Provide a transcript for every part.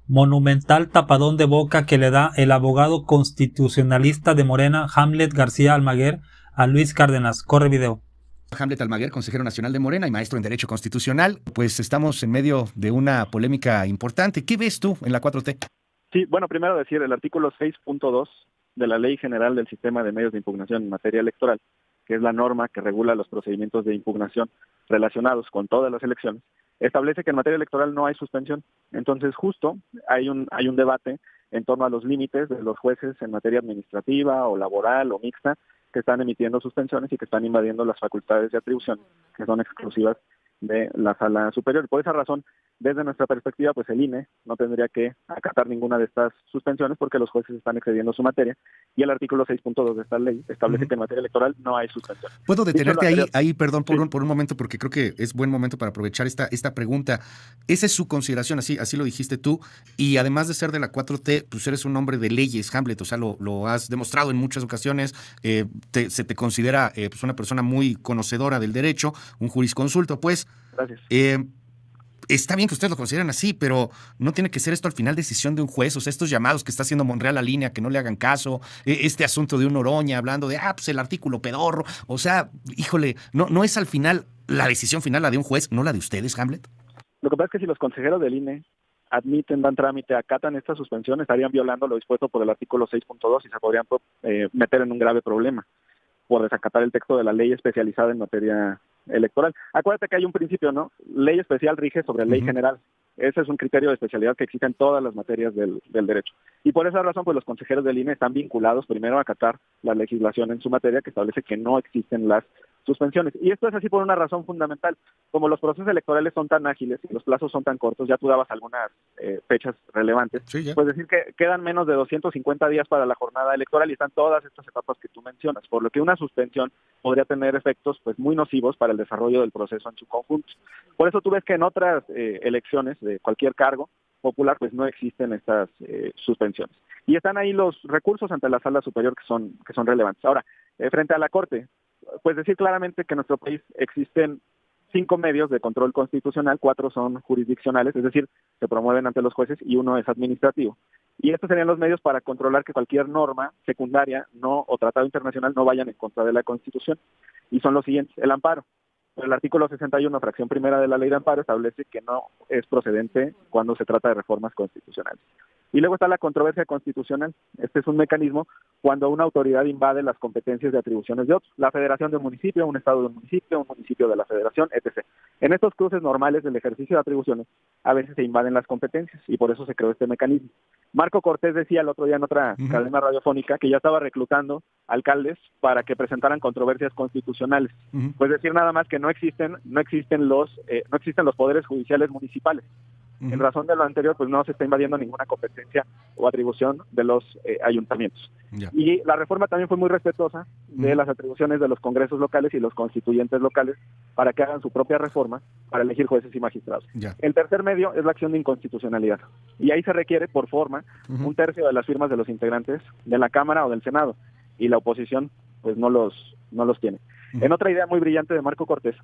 Monumental tapadón de boca que le da el abogado constitucionalista de Morena, Hamlet García Almaguer, a Luis Cárdenas. Corre video. Hamlet Almaguer, consejero nacional de Morena y maestro en Derecho Constitucional. Pues estamos en medio de una polémica importante. ¿Qué ves tú en la 4T? Sí, bueno, primero decir, el artículo 6.2 de la Ley General del Sistema de Medios de Impugnación en materia electoral, que es la norma que regula los procedimientos de impugnación relacionados con todas las elecciones, establece que en materia electoral no hay suspensión. Entonces, justo hay un debate en torno a los límites de los jueces en materia administrativa o laboral o mixta que están emitiendo suspensiones y que están invadiendo las facultades de atribución que son exclusivas de la Sala Superior. Por esa razón, desde nuestra perspectiva, pues el INE no tendría que acatar ninguna de estas suspensiones porque los jueces están excediendo su materia y el artículo 6.2 de esta ley establece que en materia electoral no hay suspensión. ¿Puedo detenerte ahí, perdón, sí. por un momento, porque creo que es buen momento para aprovechar esta pregunta? Esa es su consideración, así lo dijiste tú, y además de ser de la 4T, pues eres un hombre de leyes, Hamlet, o sea, lo has demostrado en muchas ocasiones, se te considera pues una persona muy conocedora del derecho, un jurisconsulto, pues. Gracias. Está bien que ustedes lo consideren así, pero no tiene que ser esto al final decisión de un juez. O sea, estos llamados que está haciendo Monreal a línea, que no le hagan caso, este asunto de un Oroña hablando de, pues el artículo pedorro. O sea, híjole, ¿no es al final la decisión final la de un juez, no la de ustedes, Hamlet? Lo que pasa es que si los consejeros del INE admiten, dan trámite, acatan esta suspensión, estarían violando lo dispuesto por el artículo 6.2 y se podrían meter en un grave problema por desacatar el texto de la ley especializada en materia electoral. Acuérdate que hay un principio, ¿no? Ley especial rige sobre ley general. Ese es un criterio de especialidad que existe en todas las materias del derecho. Y por esa razón, pues los consejeros del INE están vinculados primero a acatar la legislación en su materia que establece que no existen las suspensiones. Y esto es así por una razón fundamental. Como los procesos electorales son tan ágiles y los plazos son tan cortos, ya tú dabas algunas fechas relevantes, Sí, pues decir que quedan menos de 250 días para la jornada electoral y están todas estas etapas que tú mencionas, por lo que una suspensión podría tener efectos pues muy nocivos para el desarrollo del proceso en su conjunto. Por eso tú ves que en otras elecciones de cualquier cargo popular pues no existen estas suspensiones. Y están ahí los recursos ante la Sala Superior que son relevantes. Ahora, frente a la Corte, pues decir claramente que en nuestro país existen 5 medios de control constitucional, 4 son jurisdiccionales, es decir, se promueven ante los jueces y 1 es administrativo. Y estos serían los medios para controlar que cualquier norma secundaria o tratado internacional no vayan en contra de la Constitución. Y son los siguientes: el amparo. El artículo 61, fracción primera de la Ley de Amparo, establece que no es procedente cuando se trata de reformas constitucionales. Y luego está la controversia constitucional. Este es un mecanismo cuando una autoridad invade las competencias de atribuciones de otros. La federación de un municipio, un estado de un municipio de la federación, etc. En estos cruces normales del ejercicio de atribuciones, a veces se invaden las competencias y por eso se creó este mecanismo. Marco Cortés decía el otro día en otra cadena radiofónica que ya estaba reclutando alcaldes para que presentaran controversias constitucionales. Pues decir nada más que no existen los poderes judiciales municipales. En razón de lo anterior, pues no se está invadiendo ninguna competencia o atribución de los ayuntamientos. Y la reforma también fue muy respetuosa de las atribuciones de los congresos locales y los constituyentes locales para que hagan su propia reforma para elegir jueces y magistrados. El tercer medio es la acción de inconstitucionalidad. Y ahí se requiere, por forma, 1/3 de las firmas de los integrantes de la Cámara o del Senado. Y la oposición, pues no los tiene. En otra idea muy brillante de Marco Cortés,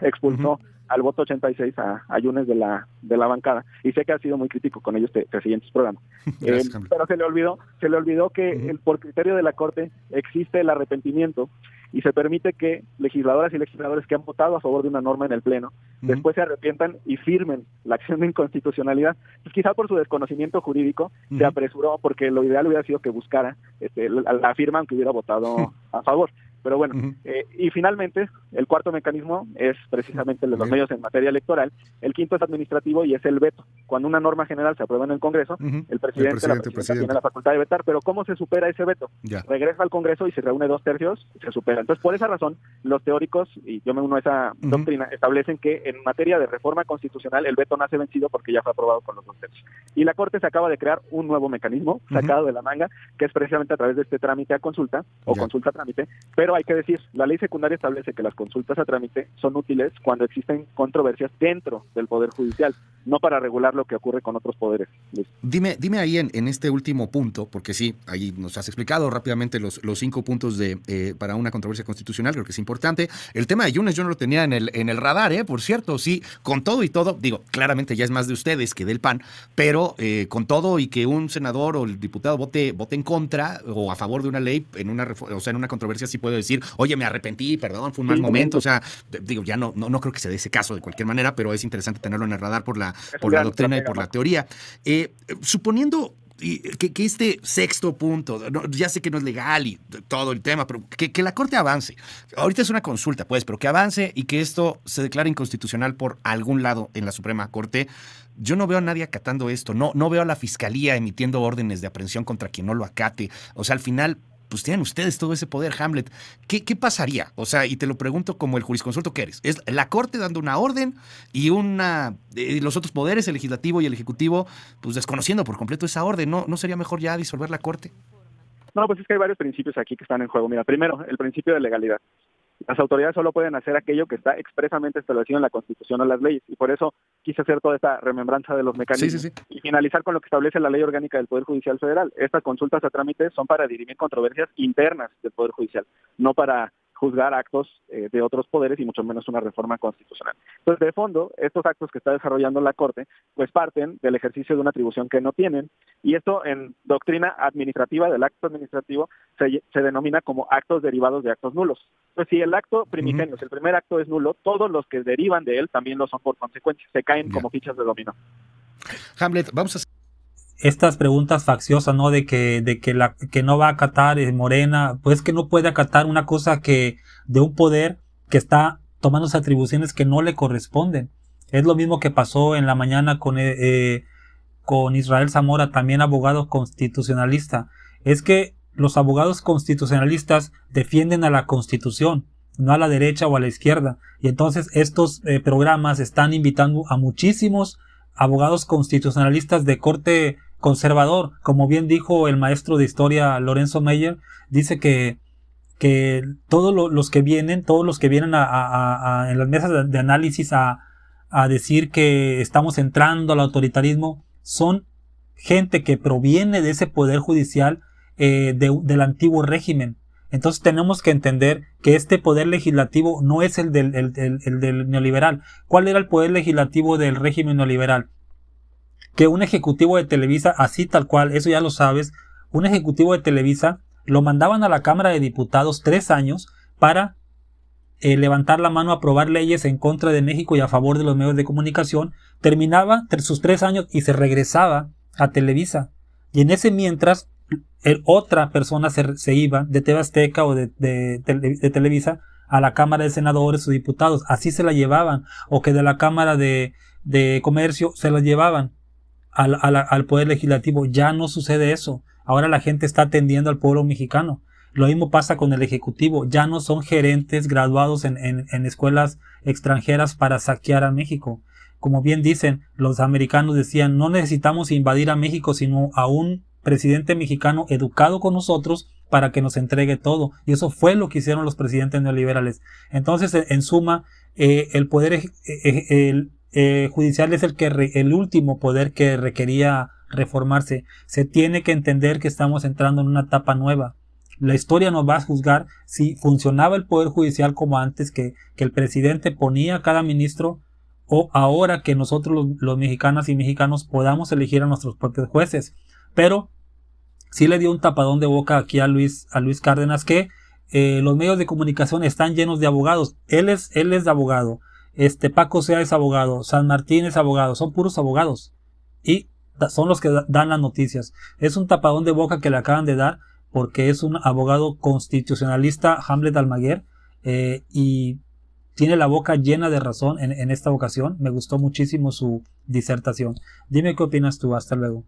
expulsó al voto 86 a Yunes de la bancada, y sé que ha sido muy crítico con ellos, te seguí en tus programas. Pero se le olvidó que por criterio de la Corte existe el arrepentimiento y se permite que legisladoras y legisladores que han votado a favor de una norma en el Pleno después se arrepientan y firmen la acción de inconstitucionalidad. Pues quizá por su desconocimiento jurídico se apresuró, porque lo ideal hubiera sido que buscara la firma aunque hubiera votado a favor. Pero bueno, y finalmente, el cuarto mecanismo es precisamente el de los medios en materia electoral. El quinto es administrativo y es el veto. Cuando una norma general se aprueba en el Congreso, el presidente la presidenta tiene la facultad de vetar. Pero ¿cómo se supera ese veto? Regresa al Congreso y se reúne 2/3, se supera. Entonces, por esa razón, los teóricos, y yo me uno a esa doctrina, establecen que en materia de reforma constitucional el veto nace vencido porque ya fue aprobado con los 2/3. Y la Corte se acaba de crear un nuevo mecanismo sacado de la manga, que es precisamente a través de este trámite a consulta, o consulta-trámite, pero Pero hay que decir, la ley secundaria establece que las consultas a trámite son útiles cuando existen controversias dentro del Poder Judicial, no para regular lo que ocurre con otros poderes. Dime ahí en este último punto, porque sí, ahí nos has explicado rápidamente los 5 puntos para una controversia constitucional, creo que es importante. El tema de Yunes yo no lo tenía en el radar, por cierto, sí, con todo y todo, digo, claramente ya es más de ustedes que del PAN, pero con todo y que un senador o el diputado vote en contra o a favor de una ley, en una controversia sí puedo decir, oye, me arrepentí, perdón, fue un mal momento, o sea, digo, ya no creo que se dé ese caso de cualquier manera, pero es interesante tenerlo en el radar por la doctrina y por la teoría. Suponiendo que este sexto punto, ya sé que no es legal y todo el tema, pero que la Corte avance. Ahorita es una consulta, pues, pero que avance y que esto se declare inconstitucional por algún lado en la Suprema Corte. Yo no veo a nadie acatando esto, no veo a la Fiscalía emitiendo órdenes de aprehensión contra quien no lo acate. O sea, al final, pues tienen ustedes todo ese poder, Hamlet. ¿Qué pasaría? O sea, y te lo pregunto como el jurisconsulto que eres. ¿Es la Corte dando una orden y los otros poderes, el legislativo y el ejecutivo, pues desconociendo por completo esa orden? ¿No sería mejor ya disolver la Corte? No, pues es que hay varios principios aquí que están en juego. Mira, primero, el principio de legalidad. Las autoridades solo pueden hacer aquello que está expresamente establecido en la Constitución o las leyes, y por eso quise hacer toda esta remembranza de los mecanismos. Sí. Y finalizar con lo que establece la Ley Orgánica del Poder Judicial Federal. Estas consultas a trámite son para dirimir controversias internas del Poder Judicial, no para juzgar actos de otros poderes y mucho menos una reforma constitucional. Entonces, de fondo, estos actos que está desarrollando la Corte, pues parten del ejercicio de una atribución que no tienen, y esto en doctrina administrativa del acto administrativo se denomina como actos derivados de actos nulos. Pues si el acto primigenio, si el primer acto es nulo, todos los que derivan de él también lo son por consecuencia, se caen como fichas de dominó. Hamlet, vamos a... Estas preguntas facciosas, ¿no? De que no va a acatar Morena, pues que no puede acatar una cosa de un poder que está tomándose atribuciones que no le corresponden. Es lo mismo que pasó en la mañana con Israel Zamora, también abogado constitucionalista. Es que los abogados constitucionalistas defienden a la Constitución, no a la derecha o a la izquierda. Y entonces estos programas están invitando a muchísimos abogados constitucionalistas de corte conservador. Como bien dijo el maestro de historia Lorenzo Meyer, dice que todos los que vienen en las mesas de análisis a decir que estamos entrando al autoritarismo son gente que proviene de ese poder judicial del antiguo régimen. Entonces tenemos que entender que este poder legislativo no es el del neoliberal. ¿Cuál era el poder legislativo del régimen neoliberal? Que un ejecutivo de Televisa, así tal cual, eso ya lo sabes, un ejecutivo de Televisa lo mandaban a la Cámara de Diputados 3 años para levantar la mano a aprobar leyes en contra de México y a favor de los medios de comunicación. Terminaba sus 3 años y se regresaba a Televisa. Y en ese mientras, otra persona se iba de TV Azteca o de Televisa a la Cámara de Senadores o Diputados. Así se la llevaban. O que de la Cámara de Comercio se la llevaban al Poder Legislativo. Ya no sucede eso. Ahora la gente está atendiendo al pueblo mexicano. Lo mismo pasa con el Ejecutivo. Ya no son gerentes graduados en escuelas extranjeras para saquear a México. Como bien dicen, los americanos decían, no necesitamos invadir a México, sino a un presidente mexicano educado con nosotros para que nos entregue todo. Y eso fue lo que hicieron los presidentes neoliberales. Entonces, en suma, el poder judicial es el último poder que requería reformarse. Se tiene que entender que estamos entrando en una etapa nueva. La historia nos va a juzgar si funcionaba el poder judicial como antes, que el presidente ponía a cada ministro, o ahora que nosotros los mexicanas y mexicanos podamos elegir a nuestros propios jueces. Pero sí le dio un tapadón de boca aquí a Luis Cárdenas, que los medios de comunicación están llenos de abogados. Él es abogado, Paco Sea es abogado, San Martín es abogado, son puros abogados y son los que dan las noticias. Es un tapadón de boca que le acaban de dar porque es un abogado constitucionalista, Hamlet Almaguer, y tiene la boca llena de razón en esta ocasión. Me gustó muchísimo su disertación. Dime qué opinas tú. Hasta luego.